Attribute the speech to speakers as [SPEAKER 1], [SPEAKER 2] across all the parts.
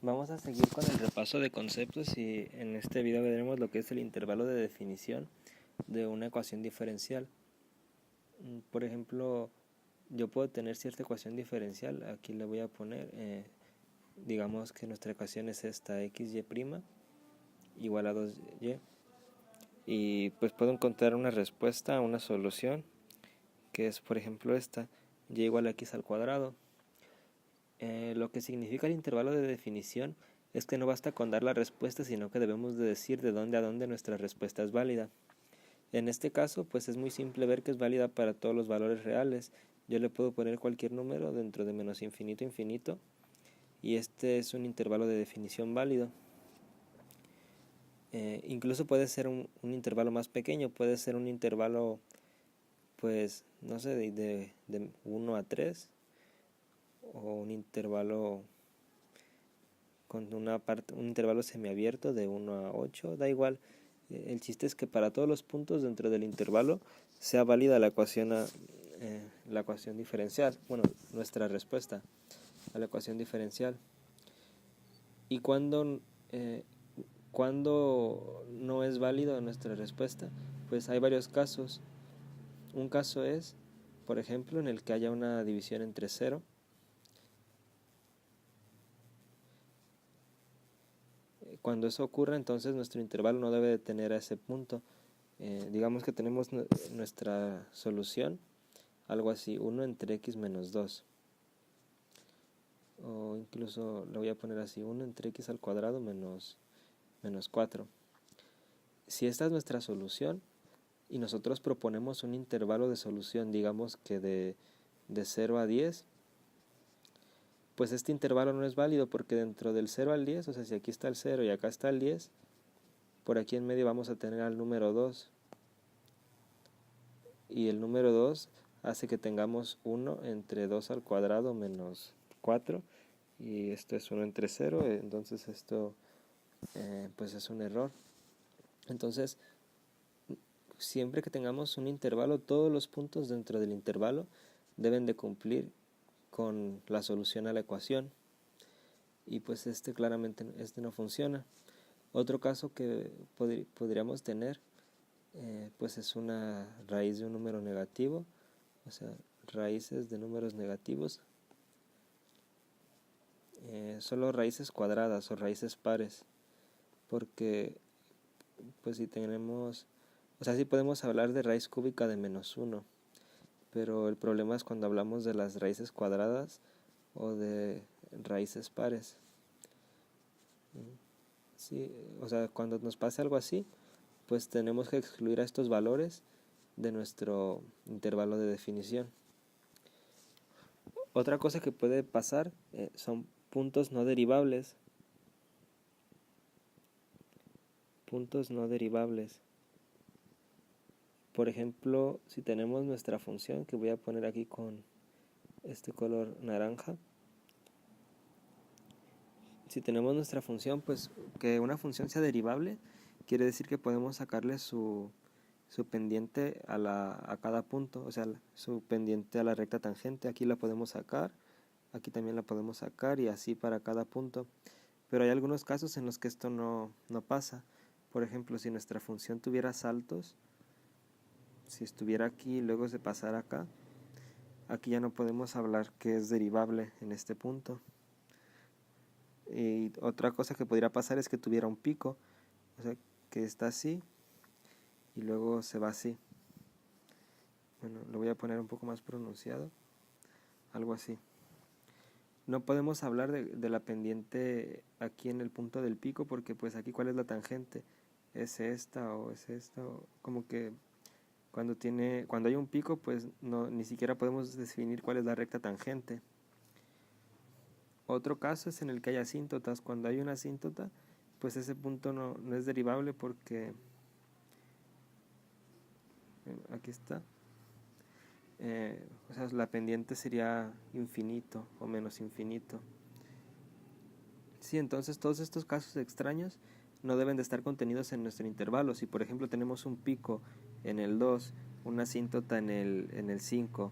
[SPEAKER 1] Vamos a seguir con el repaso de conceptos y en este video veremos lo que es el intervalo de definición de una ecuación diferencial. Por ejemplo, yo puedo tener cierta ecuación diferencial, aquí le voy a poner, digamos que nuestra ecuación es esta, xy' igual a 2y, y pues puedo encontrar una respuesta, una solución, que es por ejemplo esta, y igual a x al cuadrado. Lo que significa el intervalo de definición es que no basta con dar la respuesta, sino que debemos de decir de dónde a dónde nuestra respuesta es válida. En este caso, pues es muy simple ver que es válida para todos los valores reales. Yo le puedo poner cualquier número dentro de menos infinito a infinito, y este es un intervalo de definición válido. Incluso puede ser un intervalo más pequeño, puede ser un intervalo, pues, no sé, de 1 a 3, o un intervalo con un intervalo semiabierto de 1 a 8, da igual. El chiste es que para todos los puntos dentro del intervalo sea válida la ecuación diferencial, bueno, nuestra respuesta a la ecuación diferencial. ¿Y cuando no es válida nuestra respuesta? Pues hay varios casos. Un caso es, por ejemplo, en el que haya una división entre 0. Cuando eso ocurra, entonces nuestro intervalo no debe de tener a ese punto. Digamos que tenemos nuestra solución, algo así, 1 entre x menos 2. O incluso lo voy a poner así, 1 entre x al cuadrado menos 4. Si esta es nuestra solución y nosotros proponemos un intervalo de solución, digamos que de 0 a 10, pues este intervalo no es válido, porque dentro del 0 al 10, o sea, si aquí está el 0 y acá está el 10, por aquí en medio vamos a tener al número 2. Y el número 2 hace que tengamos 1 entre 2 al cuadrado menos 4. Y esto es 1 entre 0, entonces esto pues es un error. Entonces, siempre que tengamos un intervalo, todos los puntos dentro del intervalo deben de cumplir con la solución a la ecuación. Y pues claramente no funciona. Otro caso que podríamos tener pues es una raíz de un número negativo, o sea, raíces de números negativos, solo raíces cuadradas o raíces pares, porque pues si tenemos, o sea, sí podemos hablar de raíz cúbica de menos 1, pero el problema es cuando hablamos de las raíces cuadradas o de raíces pares. Sí, o sea, cuando nos pase algo así, pues tenemos que excluir a estos valores de nuestro intervalo de definición. Otra cosa que puede pasar son puntos no derivables. Puntos no derivables. Por ejemplo, si tenemos nuestra función, que voy a poner aquí con este color naranja. Si tenemos nuestra función, pues que una función sea derivable, quiere decir que podemos sacarle su pendiente a cada punto, o sea, su pendiente a la recta tangente. Aquí la podemos sacar, aquí también la podemos sacar, y así para cada punto. Pero hay algunos casos en los que esto no pasa. Por ejemplo, si nuestra función tuviera saltos, si estuviera aquí y luego se pasara acá, aquí ya no podemos hablar que es derivable en este punto. Y otra cosa que podría pasar es que tuviera un pico, o sea, que está así y luego se va así. Bueno, lo voy a poner un poco más pronunciado, algo así. No podemos hablar de la pendiente aquí en el punto del pico, porque pues aquí ¿cuál es la tangente? ¿Es esta o es esta? Como que cuando hay un pico, pues ni siquiera podemos definir cuál es la recta tangente. Otro caso es en el que hay asíntotas. Cuando hay una asíntota, pues ese punto no es derivable, porque aquí está. O sea, la pendiente sería infinito o menos infinito. Sí, entonces todos estos casos extraños no deben de estar contenidos en nuestro intervalo. Si por ejemplo tenemos un pico en el 2, una asíntota en el 5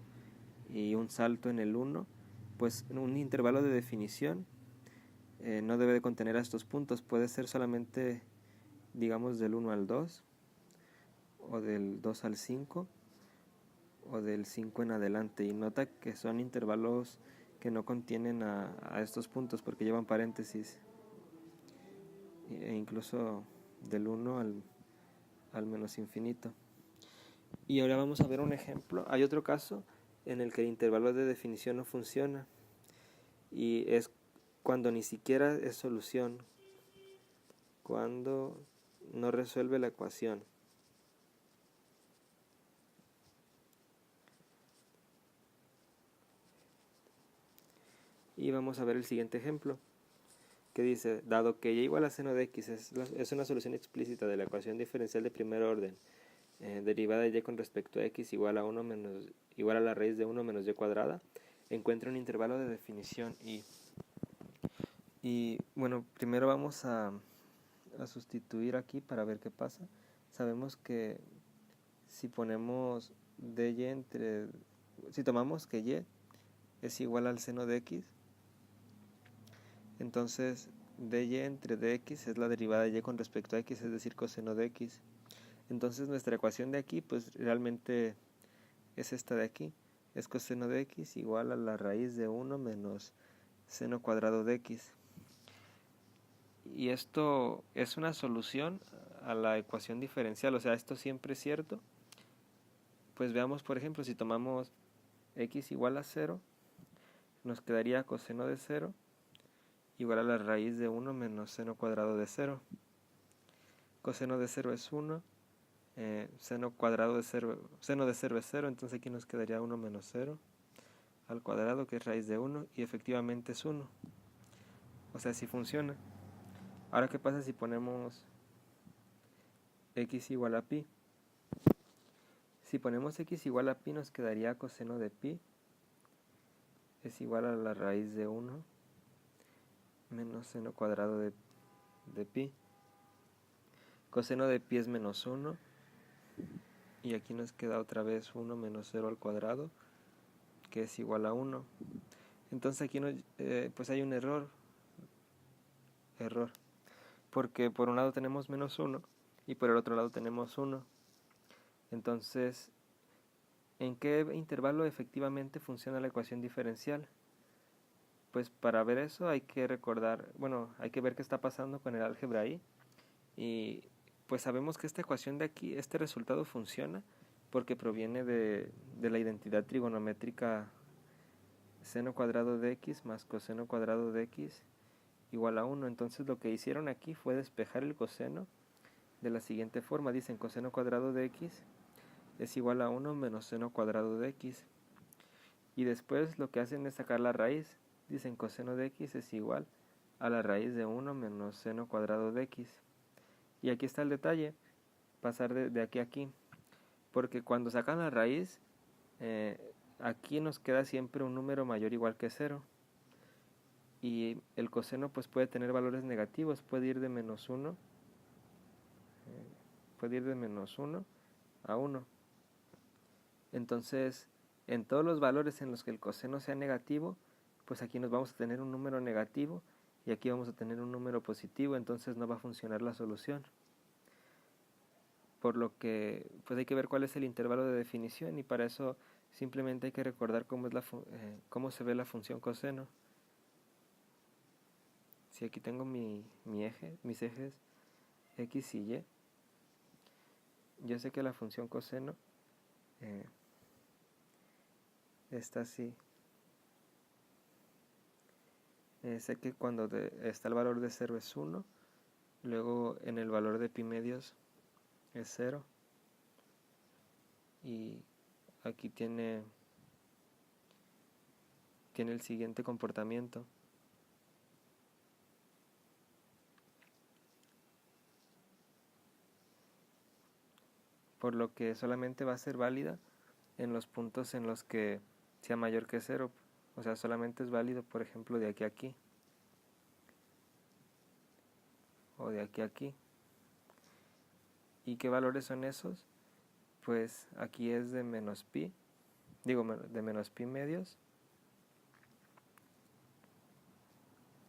[SPEAKER 1] y un salto en el 1, pues un intervalo de definición no debe de contener a estos puntos, puede ser solamente, digamos, del 1 al 2, o del 2 al 5, o del 5 en adelante. Y nota que son intervalos que no contienen a estos puntos porque llevan paréntesis, e incluso del 1 al menos infinito. Y ahora vamos a ver un ejemplo. Hay otro caso en el que el intervalo de definición no funciona, y es cuando ni siquiera es solución, cuando no resuelve la ecuación. Y vamos a ver el siguiente ejemplo, que dice: dado que y igual a seno de x es una solución explícita de la ecuación diferencial de primer orden, derivada de y con respecto a x igual a la raíz de 1 menos y cuadrada, encuentra un intervalo de definición. Y bueno, primero vamos a sustituir aquí para ver qué pasa. Sabemos que si ponemos si tomamos que y es igual al seno de x, entonces dy entre dx es la derivada de y con respecto a x, es decir, coseno de x. Entonces nuestra ecuación de aquí pues realmente es esta de aquí, es coseno de x igual a la raíz de 1 menos seno cuadrado de x. Y esto es una solución a la ecuación diferencial, o sea, esto siempre es cierto. Pues veamos, por ejemplo, si tomamos x igual a 0, nos quedaría coseno de 0 igual a la raíz de 1 menos seno cuadrado de 0. Coseno de 0 es 1, seno cuadrado de 0, seno de 0 es 0, entonces aquí nos quedaría 1 menos 0 al cuadrado, que es raíz de 1, y efectivamente es 1. O sea, sí funciona. Ahora, ¿qué pasa si ponemos x igual a pi? Si ponemos x igual a pi, nos quedaría coseno de pi es igual a la raíz de 1 menos seno cuadrado de pi. Coseno de pi es menos 1, y aquí nos queda otra vez 1 menos 0 al cuadrado, que es igual a 1. Entonces aquí pues hay un error, porque por un lado tenemos menos 1 y por el otro lado tenemos 1. Entonces, ¿en qué intervalo efectivamente funciona la ecuación diferencial? Pues para ver eso hay que recordar, hay que ver qué está pasando con el álgebra ahí. Y pues sabemos que esta ecuación de aquí, este resultado funciona porque proviene de la identidad trigonométrica seno cuadrado de x más coseno cuadrado de x igual a 1. Entonces lo que hicieron aquí fue despejar el coseno de la siguiente forma. Dicen coseno cuadrado de x es igual a 1 menos seno cuadrado de x. Y después lo que hacen es sacar la raíz. Dicen coseno de x es igual a la raíz de 1 menos seno cuadrado de x. Y aquí está el detalle, pasar de aquí a aquí. Porque cuando sacan la raíz, aquí nos queda siempre un número mayor o igual que 0. Y el coseno pues puede tener valores negativos, puede ir de menos 1, a 1. Entonces, en todos los valores en los que el coseno sea negativo, pues aquí nos vamos a tener un número negativo y aquí vamos a tener un número positivo, entonces no va a funcionar la solución. Por lo que pues hay que ver cuál es el intervalo de definición, y para eso simplemente hay que recordar cómo se ve la función coseno. Si aquí tengo mis ejes x y y, yo sé que la función coseno está así. Sé que cuando está el valor de 0 es 1, luego en el valor de pi medios es 0, y aquí tiene el siguiente comportamiento. Por lo que solamente va a ser válida en los puntos en los que sea mayor que 0. O sea, solamente es válido, por ejemplo, de aquí a aquí, o de aquí a aquí. ¿Y qué valores son esos? Pues aquí es de menos pi, de menos pi medios,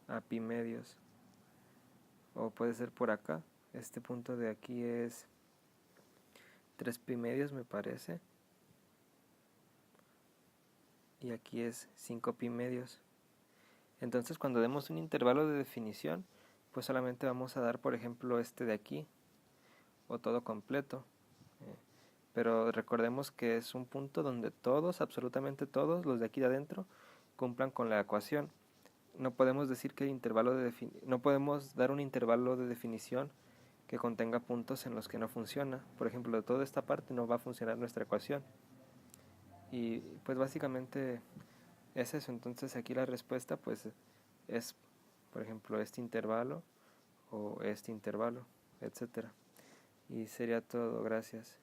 [SPEAKER 1] a pi medios, o puede ser por acá. Este punto de aquí es 3 pi medios, me parece, y aquí es 5 pi medios. Entonces, cuando demos un intervalo de definición, pues solamente vamos a dar, por ejemplo, este de aquí, o todo completo. Pero recordemos que es un punto donde todos, absolutamente todos, los de aquí de adentro, cumplan con la ecuación. No podemos decir que el intervalo no podemos dar un intervalo de definición que contenga puntos en los que no funciona. Por ejemplo, de toda esta parte no va a funcionar nuestra ecuación. Y pues básicamente es eso. Entonces aquí la respuesta pues es, por ejemplo, este intervalo o este intervalo, etcétera. Y sería todo. Gracias.